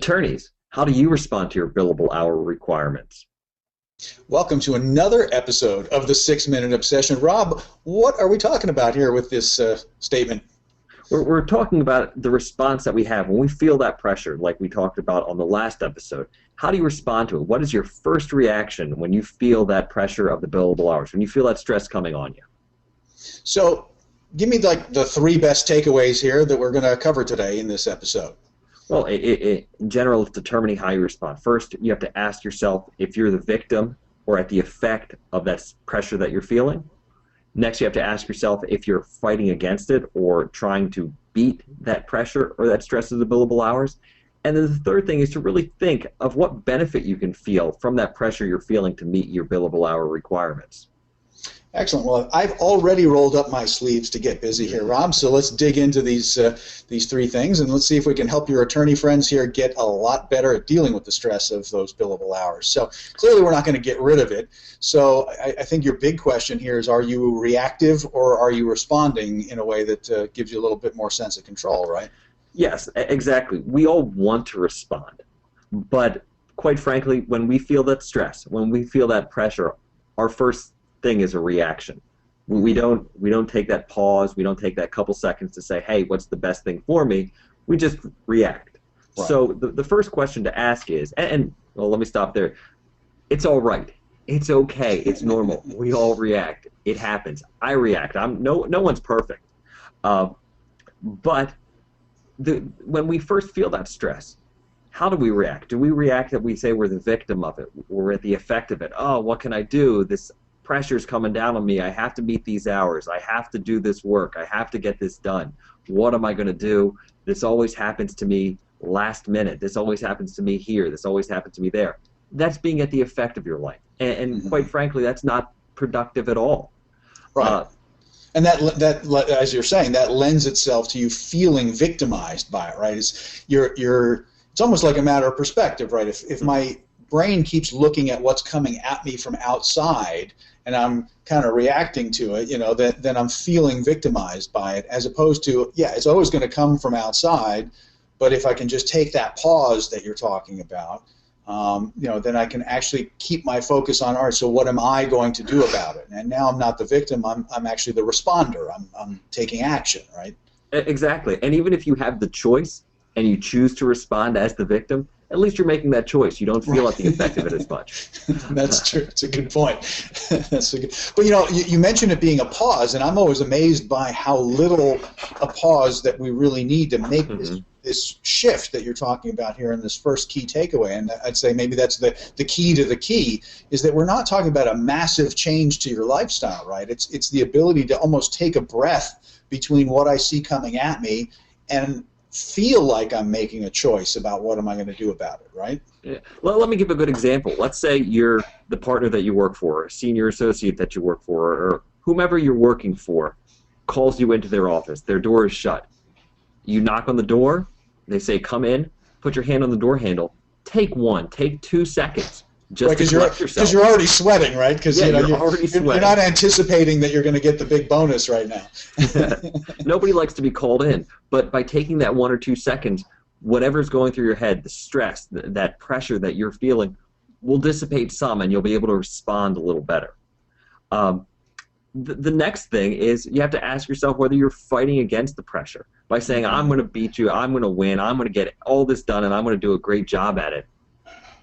Attorneys, how do you respond to your billable hour requirements? Welcome to another episode of the 6-Minute Obsession. Rob, what are we talking about here with this statement? We're talking about the response that we have when we feel that pressure, like we talked about on the last episode. How do you respond to it? What is your first reaction when you feel that pressure of the billable hours, when you feel that stress coming on you? So give me like the 3 best takeaways here that we're going to cover today in this episode. Well, in general, it's determining how you respond. First, you have to ask yourself if you're the victim or at the effect of that pressure that you're feeling. Next, you have to ask yourself if you're fighting against it or trying to beat that pressure or that stress of the billable hours. And then the third thing is to really think of what benefit you can feel from that pressure you're feeling to meet your billable hour requirements. Excellent. Well, I've already rolled up my sleeves to get busy here, Rob, so let's dig into these 3 things, and let's see if we can help your attorney friends here get a lot better at dealing with the stress of those billable hours. So clearly we're not going to get rid of it. So I think your big question here is, are you reactive or are you responding in a way that gives you a little bit more sense of control, right? Yes, exactly. We all want to respond, but quite frankly, when we feel that stress, when we feel that pressure, our first thing is a reaction. We don't take that pause. We don't take that couple seconds to say, hey, what's the best thing for me? We just react. Right. So the first question to ask is, and well, let me stop there. It's all right. It's okay. It's normal. We all react. It happens. I react. No one's perfect. But when we first feel that stress, how do we react? Do we react that we say we're the victim of it? We're at the effect of it. Oh, what can I do? This pressure's coming down on me. I have to meet these hours. I have to do this work. I have to get this done. What am I going to do? This always happens to me last minute. This always happens to me here. This always happens to me there. That's being at the effect of your life. And quite frankly, that's not productive at all. Right. And that, as you're saying, that lends itself to you feeling victimized by it, right? It's almost like a matter of perspective, right? If my brain keeps looking at what's coming at me from outside and I'm kind of reacting to it, then I'm feeling victimized by it, as opposed to, yeah, it's always going to come from outside, but if I can just take that pause that you're talking about, then I can actually keep my focus on, all right, so what am I going to do about it? And now I'm not the victim, I'm actually the responder. I'm taking action, right? Exactly. And even if you have the choice and you choose to respond as the victim, at least you're making that choice. You don't feel at the effect of it as much. That's true. It's a good point. But you mentioned it being a pause, and I'm always amazed by how little a pause that we really need to make this shift that you're talking about here in this first key takeaway. And I'd say maybe that's the key to the key, is that we're not talking about a massive change to your lifestyle, right? It's the ability to almost take a breath between what I see coming at me and feel like I'm making a choice about what am I going to do about it, right? Yeah. Well, let me give a good example. Let's say you're the partner that you work for, a senior associate that you work for, or whomever you're working for calls you into their office. Their door is shut. You knock on the door. They say, come in. Put your hand on the door handle. Take 2 seconds. Just because you're already sweating, right? Because you're not anticipating that you're going to get the big bonus right now. Nobody likes to be called in, but by taking that 1 or 2 seconds, whatever's going through your head, the stress, that pressure that you're feeling, will dissipate some, and you'll be able to respond a little better. The next thing is you have to ask yourself whether you're fighting against the pressure by saying, I'm going to beat you, I'm going to win, I'm going to get all this done, and I'm going to do a great job at it.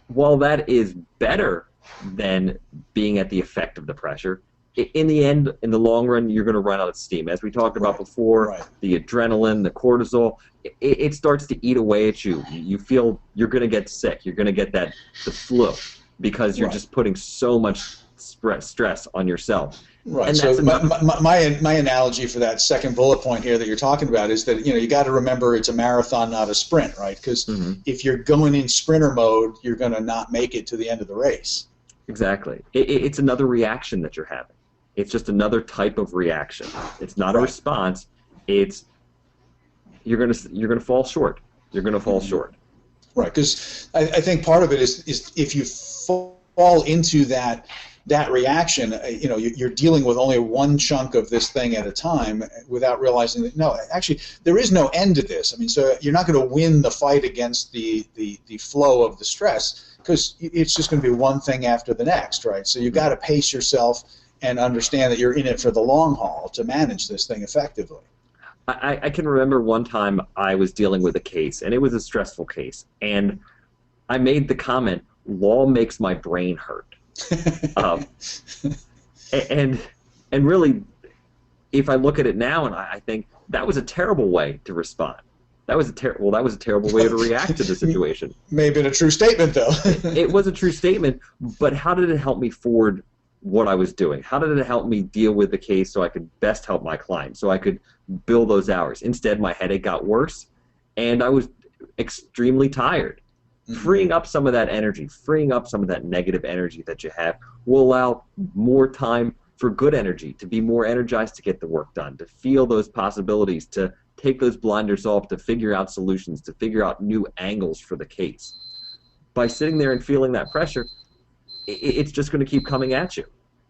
While that is better than being at the effect of the pressure, in the end, in the long run, you're going to run out of steam. As we talked about before, the adrenaline, the cortisol, it starts to eat away at you. You feel you're going to get sick. You're going to get the flu because you're just putting so much stress on yourself. Right. And so my analogy for that second bullet point here that you're talking about is that you got to remember it's a marathon, not a sprint, right? Because if you're going in sprinter mode, you're going to not make it to the end of the race. Exactly. It's another reaction that you're having. It's just another type of reaction. It's not a response. It's you're gonna fall short. You're gonna fall short. Right. Because I think part of it is if you fall into that that reaction, you're dealing with only one chunk of this thing at a time without realizing that, no, actually, there is no end to this. I mean, so you're not going to win the fight against the flow of the stress, because it's just going to be one thing after the next, right? So you've got to pace yourself and understand that you're in it for the long haul to manage this thing effectively. I can remember one time I was dealing with a case, and it was a stressful case, and I made the comment, law makes my brain hurt. And really, if I look at it now, and I think that was a terrible way to respond. That was a terrible way to react to the situation. May have been a true statement, though. It was a true statement, but how did it help me forward what I was doing? How did it help me deal with the case so I could best help my client, so I could bill those hours? Instead, my headache got worse, and I was extremely tired. Freeing up some of that energy, freeing up some of that negative energy that you have will allow more time for good energy, to be more energized to get the work done, to feel those possibilities, to take those blinders off, to figure out solutions, to figure out new angles for the case. By sitting there and feeling that pressure, it's just going to keep coming at you.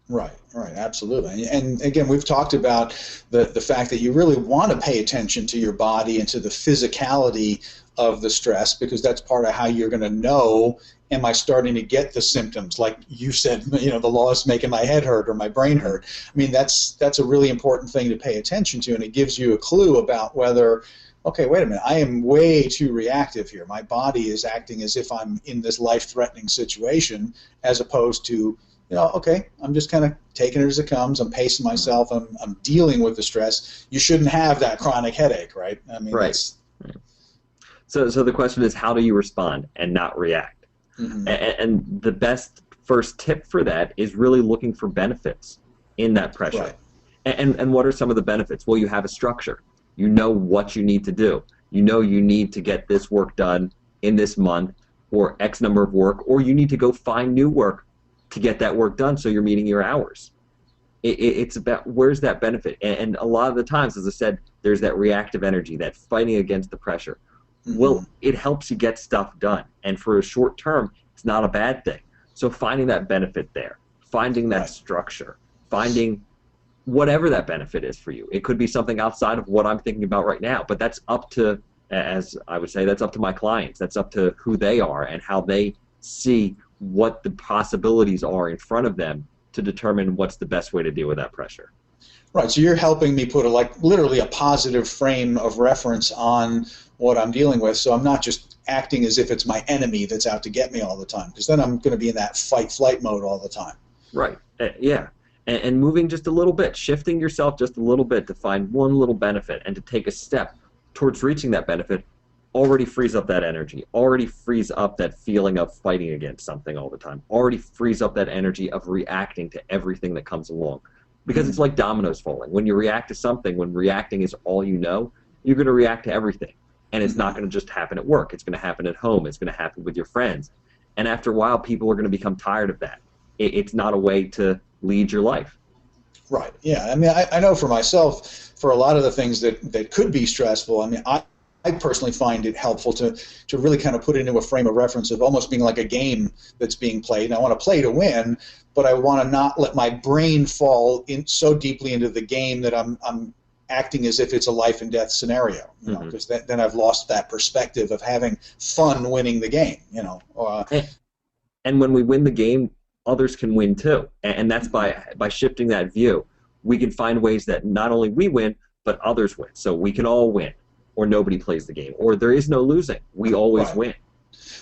Right, absolutely. And again, we've talked about the fact that you really want to pay attention to your body and to the physicality of the stress, because that's part of how you're going to know, am I starting to get the symptoms? Like you said, the law is making my head hurt or my brain hurt. I mean, that's a really important thing to pay attention to, and it gives you a clue about whether, okay, wait a minute, I am way too reactive here. My body is acting as if I'm in this life-threatening situation, as opposed to, okay, I'm just kind of taking it as it comes. I'm pacing myself. I'm dealing with the stress. You shouldn't have that chronic headache, right? I mean, right. So the question is, how do you respond and not react? And the best first tip for that is really looking for benefits in that pressure. Right. And what are some of the benefits? Well, you have a structure. You know what you need to do. You know you need to get this work done in this month, or X number of work, or you need to go find new work to get that work done so you're meeting your hours. It's about, where's that benefit? And a lot of the times, as I said, there's that reactive energy, that fighting against the pressure. Well, it helps you get stuff done, and for a short term, it's not a bad thing. So finding that benefit there, finding that structure, finding whatever that benefit is for you. It could be something outside of what I'm thinking about right now, but that's up to, as I would say, that's up to my clients. That's up to who they are and how they see what the possibilities are in front of them to determine what's the best way to deal with that pressure. Right, so you're helping me put literally a positive frame of reference on what I'm dealing with, so I'm not just acting as if it's my enemy that's out to get me all the time, because then I'm going to be in that fight-flight mode all the time. Right, yeah, and moving just a little bit, shifting yourself just a little bit to find one little benefit and to take a step towards reaching that benefit already frees up that energy, already frees up that feeling of fighting against something all the time, already frees up that energy of reacting to everything that comes along. Because it's like dominoes falling. When you react to something, when reacting is all you know, you're going to react to everything. And it's not going to just happen at work. It's going to happen at home. It's going to happen with your friends. And after a while, people are going to become tired of that. It's not a way to lead your life. Right, yeah. I mean, I know for myself, for a lot of the things that could be stressful, I mean, I personally find it helpful to really kind of put it into a frame of reference of almost being like a game that's being played. And I want to play to win, but I want to not let my brain fall in so deeply into the game that I'm acting as if it's a life and death scenario, because then I've lost that perspective of having fun winning the game, And when we win the game, others can win too, and that's by shifting that view. We can find ways that not only we win, but others win. So we can all win, or nobody plays the game, or there is no losing. We always win.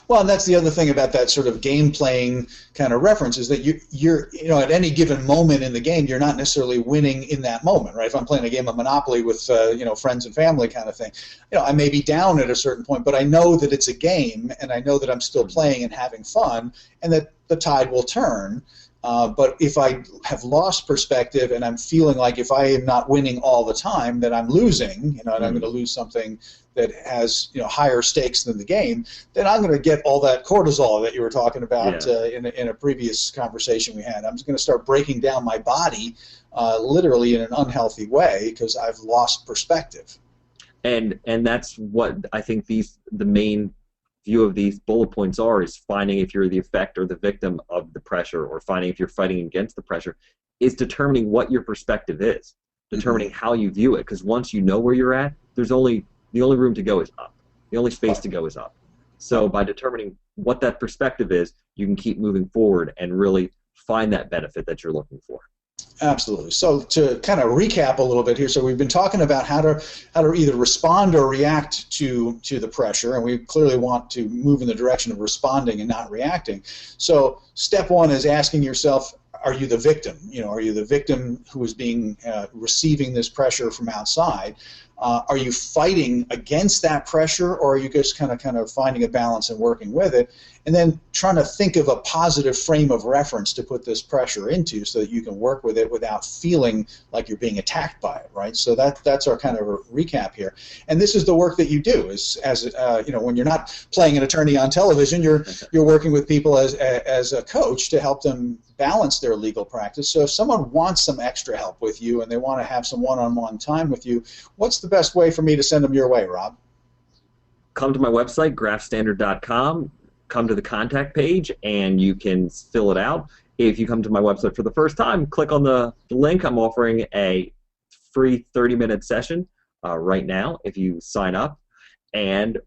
Well, and that's the other thing about that sort of game-playing kind of reference is that you're at any given moment in the game, you're not necessarily winning in that moment, right? If I'm playing a game of Monopoly with friends and family kind of thing, I may be down at a certain point, but I know that it's a game, and I know that I'm still playing and having fun, and that the tide will turn. But if I have lost perspective and I'm feeling like if I am not winning all the time, that I'm losing, and I'm going to lose something that has higher stakes than the game, then I'm going to get all that cortisol that you were talking about in a previous conversation we had. I'm just going to start breaking down my body literally in an unhealthy way because I've lost perspective. And that's what I think the main view of these bullet points are is finding if you're the effect or the victim of the pressure, or finding if you're fighting against the pressure, is determining what your perspective is, determining how you view it. Because once you know where you're at, the only room to go is up. The only space to go is up. So by determining what that perspective is, you can keep moving forward and really find that benefit that you're looking for. Absolutely. So to kind of recap a little bit here, so we've been talking about how to either respond or react to the pressure, and we clearly want to move in the direction of responding and not reacting. So step one is asking yourself, are you the victim? Are you the victim who is being receiving this pressure from outside? Are you fighting against that pressure, or are you just kind of finding a balance and working with it? And then trying to think of a positive frame of reference to put this pressure into so that you can work with it without feeling like you're being attacked by it, right? So that's our kind of recap here. And this is the work that you do, when you're not playing an attorney on television, you're working with people as a coach to help them balance their legal practice. So if someone wants some extra help with you and they want to have some one-on-one time with you, what's the best way for me to send them your way, Rob? Come to my website, Graffstandard.com. Come to the contact page and you can fill it out. If you come to my website for the first time, click on the link. I'm offering a free 30-minute session right now if you sign up,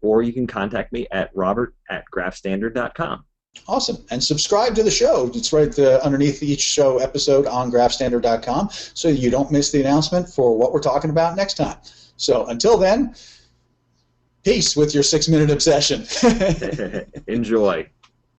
or you can contact me at robert@graffstandard.com. Awesome. And subscribe to the show. It's right underneath each show episode on graffstandard.com so you don't miss the announcement for what we're talking about next time. So until then, peace with your 6-minute obsession. Enjoy.